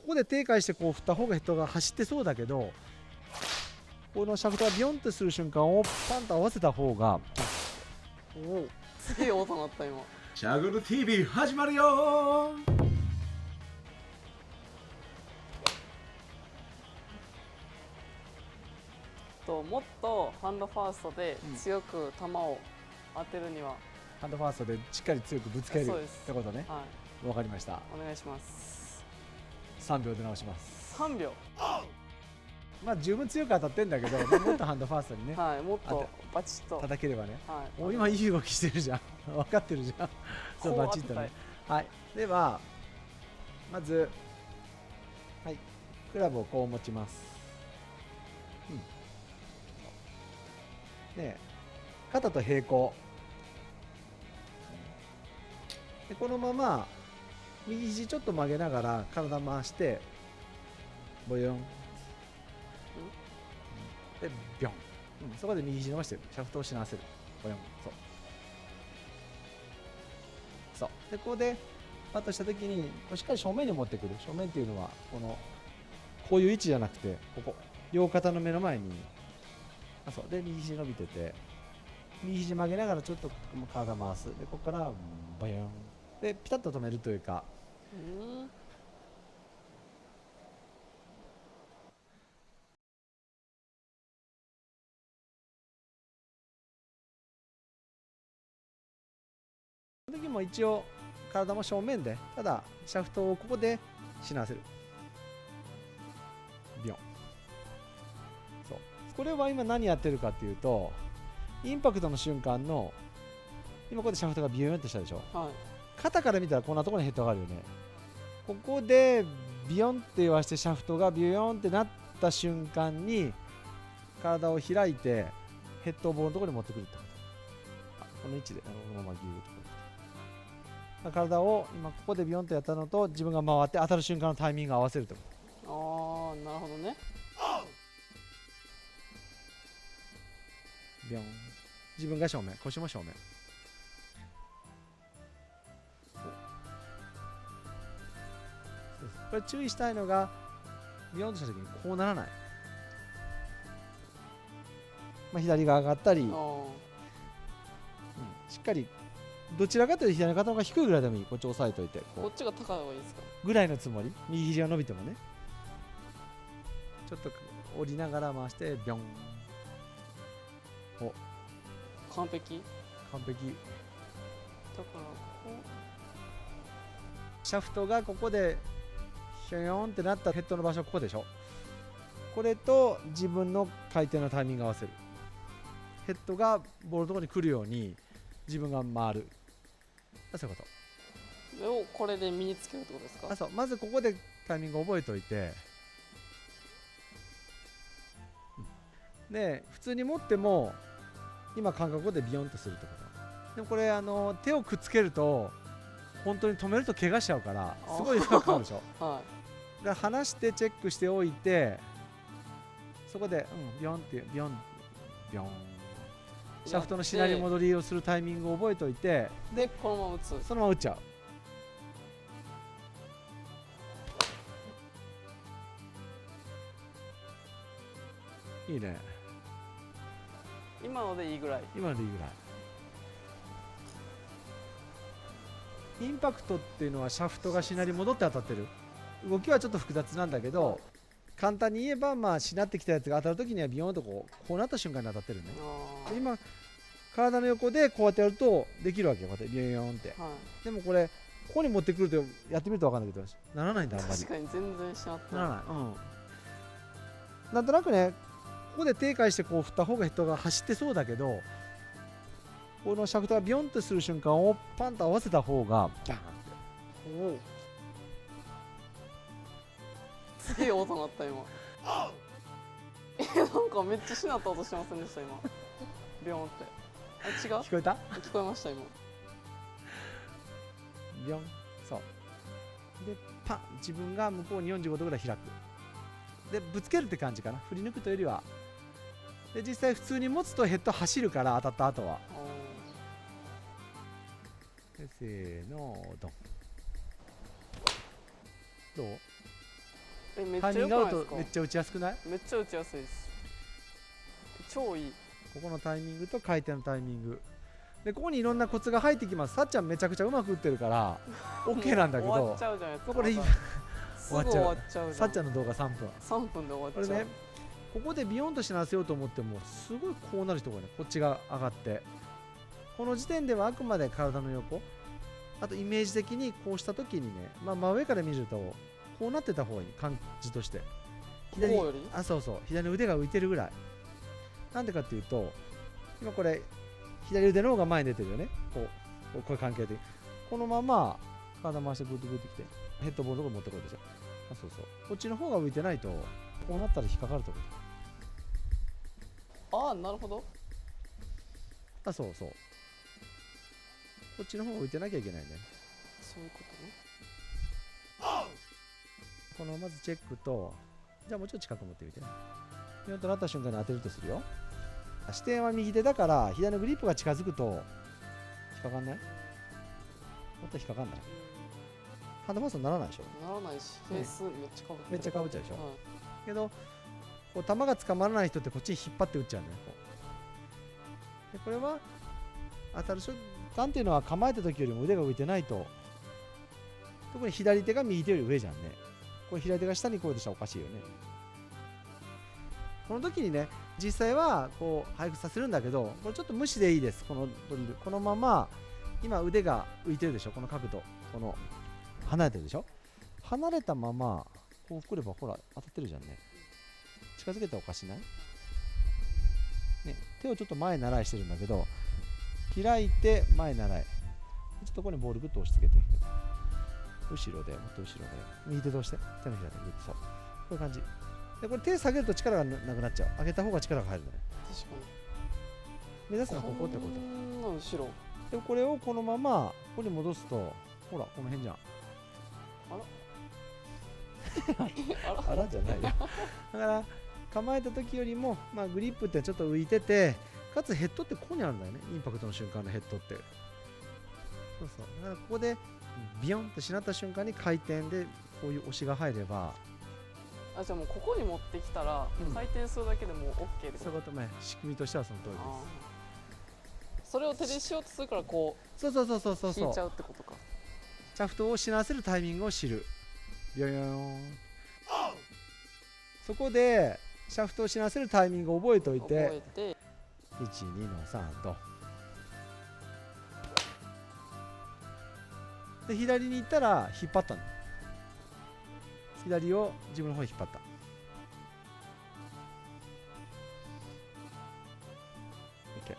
こで手返してこう振った方がヘッドが走ってそうだけど、このシャフトがビヨンとする瞬間をパンと合わせた方が、おお、すげえ音鳴った今。シャグル TV 始まるよもっとハンドファーストで強く球を当てるには、ハンドファーストでしっかり強くぶつけるっそうですてことね。はわかりました。い、お願いします。3秒で直します。3秒。まあ十分強く当たってんだけど、もっとハンドファーストにね、はい、もっとバチッと。叩ければね。はい。お、今いい動きしてるじゃん。分かってるじゃん。そう、こうバチッとね。当はい。では、まず、はい。クラブをこう持ちます。で、肩と平行。で、このまま、右肘ちょっと曲げながら体回して、ボヨン。で、ビョン。そこで右肘伸ばしてる。シャフトをしならせる。ボヨン。そう。そう。で、ここで、パッとしたときに、こうしっかり正面に持ってくる。正面っていうのは、こういう位置じゃなくて、ここ。両肩の目の前に。あ、そう。で、右肘伸びてて、右肘曲げながらちょっと体回す。で、ここから、ボヨン。で、ピタッと止めるというか、その時も一応体も正面で、ただシャフトをここでしならせる。ビヨン。そう。これは今何やってるかっていうと、インパクトの瞬間の、今ここでシャフトがビヨンってしたでしょ。はい。肩から見たらこんなところにヘッドがあるよね。ここでビヨンって言わしてシャフトがビヨンってなった瞬間に体を開いてヘッドをボールのところに持ってくるってこと。この位置でこのままギューッと体を今ここでビヨンとやったのと自分が回って当たる瞬間のタイミングを合わせるってこと。ああ、なるほどね。ビヨン。自分が正面、腰も正面。これ注意したいのがビヨンとした時にこうならない、左が上がったり、しっかりどちらかというと左の肩の方が低いぐらいでもいい。こっち押さえといてこっちが高い方がいいですか？ぐらいのつもり。右肘が伸びてもね、ちょっと折りながら回してビョン。お、完璧。完璧。だからこシャフトがここでヒョヨンってなったヘッドの場所ここでしょ。これと自分の回転のタイミングを合わせる。ヘッドがボールのところに来るように自分が回る。そういうこうをこれで身につけるってことですか？と。そう。まずここでタイミングを覚えておいて、で普通に持っても今感覚でビヨンとするってこと。でもこれ手をくっつけると本当に止めると怪我しちゃうからすごい負荷かかるでしょ。はだから離してチェックしておいて、そこで、ビヨンってビヨンビヨンシャフトのしなり戻りをするタイミングを覚えておいて、い。で、このまま打つ。そのまま打っちゃう。いいね。今のでいいぐらい。今のでいいぐらい。インパクトっていうのはシャフトがしなり戻って当たってる。動きはちょっと複雑なんだけど、簡単に言えばしなってきたやつが当たるときにはビヨーンとこうなった瞬間に当たってるね。で今体の横でこうやってやるとできるわけよ。こうやってビヨーンって、でもこれここに持ってくるとやってみると分かんないけどならないんだ。あんまり確かに全然しなってならない。なんとなくね、ここで手返してこう振った方がヘッドが走ってそうだけど、このシャフトがビヨンとする瞬間をパンと合わせた方がバーンって。おお、すげえ音鳴った今。なんかめっちゃしなった音してませんでした今。ビヨンって。あ、違う？聞こえた？聞こえました今。ビヨン。そうでパン、自分が向こうに45度ぐらい開く。でぶつけるって感じかな。振り抜くというよりは。で実際普通に持つとヘッド走るから、当たった後は。でせーのドン。どう？タイめっちゃ良ミング合うとくないですか？めっちゃ打ちやすくない？めっちゃ打ちやすいです。超いい。ここのタイミングと回転のタイミングで、ここにいろんなコツが入ってきます。さっちゃんめちゃくちゃうまく打ってるから OK なんだけど終わっち、ゃうじゃないですか。これまたすぐ終わっちゃうじゃん。さっちゃんの動画3分。 3分で終わっちゃう。これね、ここでビヨンとしならせようと思ってもすごいこうなる人がね、こっちが上がって、この時点ではあくまで体の横、あとイメージ的にこうした時にね、まあ、真上から見るとこうなってた方がいい、感じとして。左こうよりそうそう、左の腕が浮いてるぐらい。なんでかっていうと、今これ左腕の方が前に出てるよね。これ関係的。このまま体回してグッとグッときて、ヘッドボールのとこ持ってこいでしょ。そうそう。こっちの方が浮いてないと、こうなったら引っかかるってこああ、なるほど。と。そうそう。こっちの方が浮いてなきゃいけないね。そういうことね。このまずチェックと、じゃあもうちょっと近く持ってみて。ピヨンとなった瞬間に当てるとするよ。視点は右手だから、左のグリップが近づくと、引っかかんない？もっと引っかかんない？ハンドファーストにならないでしょ。ならないし、フェースめっちゃかぶってる。めっちゃかぶっちゃうでしょ。はい。けど、こう球が捕まらない人ってこっちに引っ張って打っちゃうんだよ。でこれは当たる瞬間っていうのは構えた時よりも腕が浮いてないと、特に左手が右手より上じゃんね。これ左手が下にこうでしたらおかしいよね。この時にね、実際はこう速くさせるんだけど、これちょっと無視でいいです。このドリル、このまま今腕が浮いてるでしょ。この角度、この離れてるでしょ。離れたままこう来ればほら当たってるじゃんね。近づけたらおかしない？ね、手をちょっと前習いしてるんだけど、開いて前習い。ちょっとここにボールグッと押し付けて、後ろで、もっと後ろで、右手どうして、手のひらでグッと、そう。こういう感じ。で、これ手下げると力がなくなっちゃう。上げた方が力が入るのね。確か目指すのに。はここってここんな後ろ。と。で、これをこのまま、ここに戻すと、ほら、この辺じゃん。あらあらじゃないよ。だから、構えた時よりも、まあ、グリップってちょっと浮いてて、かつヘッドってここにあるんだよね。インパクトの瞬間のヘッドって。そうそう。だからここで、ビヨンとしなった瞬間に回転で、こういう押しが入れば、あ、じゃあもうここに持ってきたら、うん回転するだけでもう OK です。そういうことね、仕組みとしてはその通りあでーそれを手でしようとするからこす。そうそうそうそうそうそう。う引いちゃうってことか。シャフトをしならせるタイミングを知る。ビヨヨヨン。そこで、シャフトをしならせるタイミングを覚えておい覚て、えて、1、2の3と。で、左に行ったら引っ張ったの。左を自分の方に引っ張った。OK。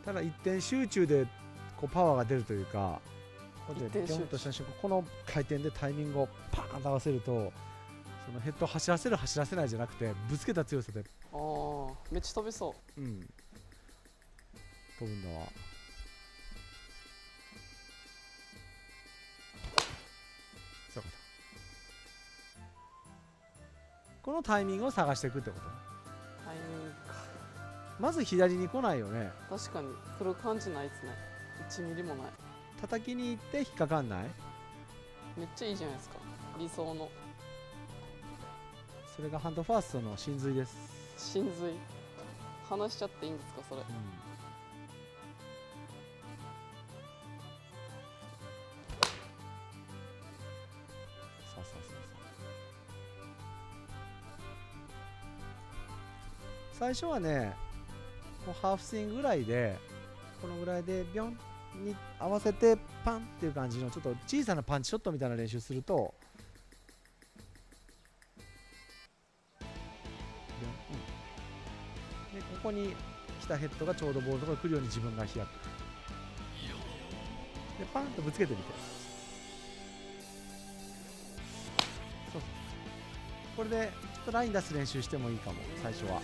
ただ一点集中でこうパワーが出るというか、こうやってピョンとした瞬間、この回転でタイミングをパーンと合わせると、そのヘッドを走らせる走らせないじゃなくて、ぶつけた強さで、ああ、めっちゃ飛びそう。うん、飛ぶんだわ。そういうこと。このタイミングを探していくってこと。タイミングか。まず左に来ないよね。確かに来る感じないですね。1ミリもない。叩きに行って引っかかんない？めっちゃいいじゃないですか。理想のそれがハンドファーストの真髄です。真髄。話しちゃっていいんですかそれ。うん、そうそうそうそう。最初はね、こうハーフスイングぐらいで、このぐらいでビョンに合わせてパンっていう感じのちょっと小さなパンチショットみたいな練習すると、でここに来たヘッドがちょうどボールのところに来るように自分が開く。でパンとぶつけてみて。そうそう。これでちょっとライン出す練習してもいいかも、最初は。